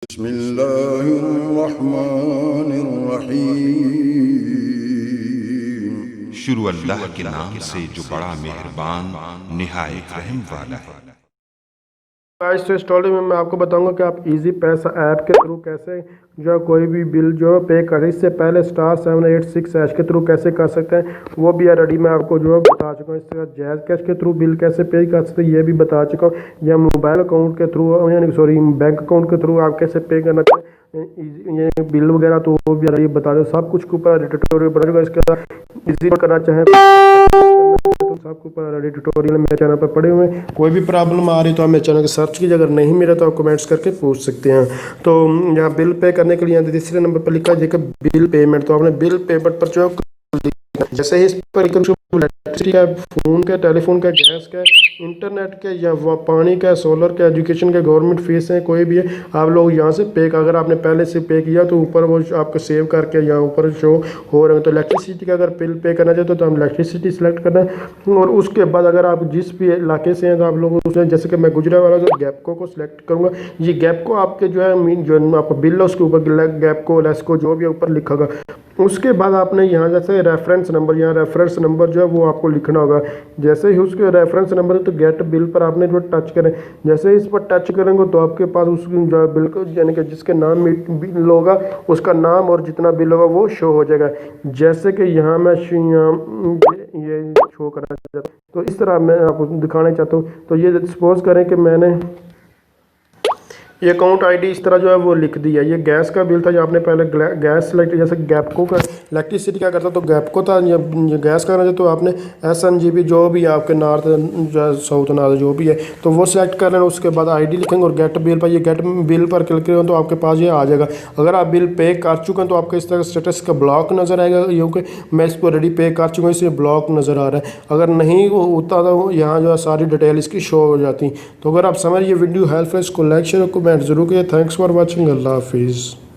बिस्मिल्लाहिर्रहमानिर्रहीम। शुरू अल्लाह के नाम से जो बड़ा मेहरबान निहायत रहम वाला है। आज तो स्टोरी में मैं आपको बताऊंगा कि आप इजी पैसा ऐप के थ्रू कैसे जो कोई भी बिल जो पे करें। इससे पहले *786# के थ्रू कैसे कर सकते हैं वो भी ऑलरेडी मैं आपको जो है बता चुका हूँ। इसके बाद जैज़ कैश के थ्रू बिल कैसे पे कर सकते हैं ये भी बता चुका हूँ। या मोबाइल अकाउंट के थ्रू यानी बैंक अकाउंट के थ्रू आप कैसे पे करना चाहिए ये बिल वगैरह तो वो भी ऑलरेडी बता दो। सब कुछ के ऊपर ट्यूटोरियल बनाऊंगा। इसके बाद इजी करना चाहें तो सबके ऊपर ऑलरेडी ट्यूटोरियल मेरे चैनल पर पड़े हुए हैं। कोई भी प्रॉब्लम आ रही तो आप मेरे चैनल को सर्च कीजिए। अगर नहीं मिला तो आप कमेंट्स करके पूछ सकते हैं। तो यहाँ बिल पे करने के लिए यहाँ तीसरे नंबर पर लिखा है देखिए बिल पेमेंट। तो आपने बिल पेमेंट पर जो जैसे ही इस पर इलेक्ट्रिसिटी का, फ़ोन का, टेलीफोन का, गैस का, इंटरनेट के या पानी का, सोलर का, एजुकेशन का, गवर्नमेंट फीस है कोई भी है आप लोग यहाँ से पे अगर आपने पहले से पे किया तो ऊपर वो आपको सेव करके यहाँ ऊपर शो हो रहे हैं। तो इलेक्ट्रिसिटी का अगर बिल पे करना चाहते तो हम इलेक्ट्रिसिटी सेलेक्ट करना है। और उसके बाद अगर आप जिस भी इलाके से हैं तो आप लोग उसमें जैसे कि मैं गुजरा वाला तो गैपको को सिलेक्ट करूँगा। ये गैपको आपके जो है जो आपका बिल है उसके ऊपर गैपको लेस्को जो भी ऊपर लिखा होगा। उसके बाद आपने यहाँ जैसे रेफरेंस नंबर, यहाँ रेफरेंस नंबर जो है वो आपको लिखना होगा। जैसे ही उसके रेफरेंस नंबर है तो गेट बिल पर आपने जो टच करें, जैसे ही इस पर टच करेंगे तो आपके पास उस जो बिल को यानी कि जिसके नाम बिल होगा उसका नाम और जितना बिल होगा वो शो हो जाएगा। जैसे कि यहाँ मैं ये शो करना चाहता हूँ तो इस तरह मैं आपको दिखाना चाहता हूँ। तो ये सपोज करें कि मैंने ये अकाउंट आईडी इस तरह जो है वो लिख दिया। ये गैस का बिल था जो आपने पहले गैस सेलेक्ट, जैसे गैपको का इलेक्ट्रिसिटी क्या करता तो गैपको था। ये गैस करना चाहिए तो आपने SNGB जो भी आपके नॉर्थ जो साउथ नॉर्थ जो भी है तो वो सिलेक्ट कर लेना। उसके बाद आईडी लिखेंगे और गेट बिल पर, ये गेट बिल पर क्लिक करेंगे तो आपके पास ये आ जाएगा। अगर आप बिल पे कर चुके हैं तो आपको इस तरह स्टेटस का ब्लॉक नज़र आएगा क्योंकि मैं इसको ऑलरेडी पे कर चुका हूँ इसलिए ब्लॉक नज़र आ रहा है। अगर नहीं होता तो यहाँ जो है सारी डिटेल इसकी शो हो जाती। तो अगर आप समझ ये वीडियो हेल्पफुल इसको लाइक शेयर कमेंट जरूर करिए। Thanks for watching. अल्लाह हाफिज़।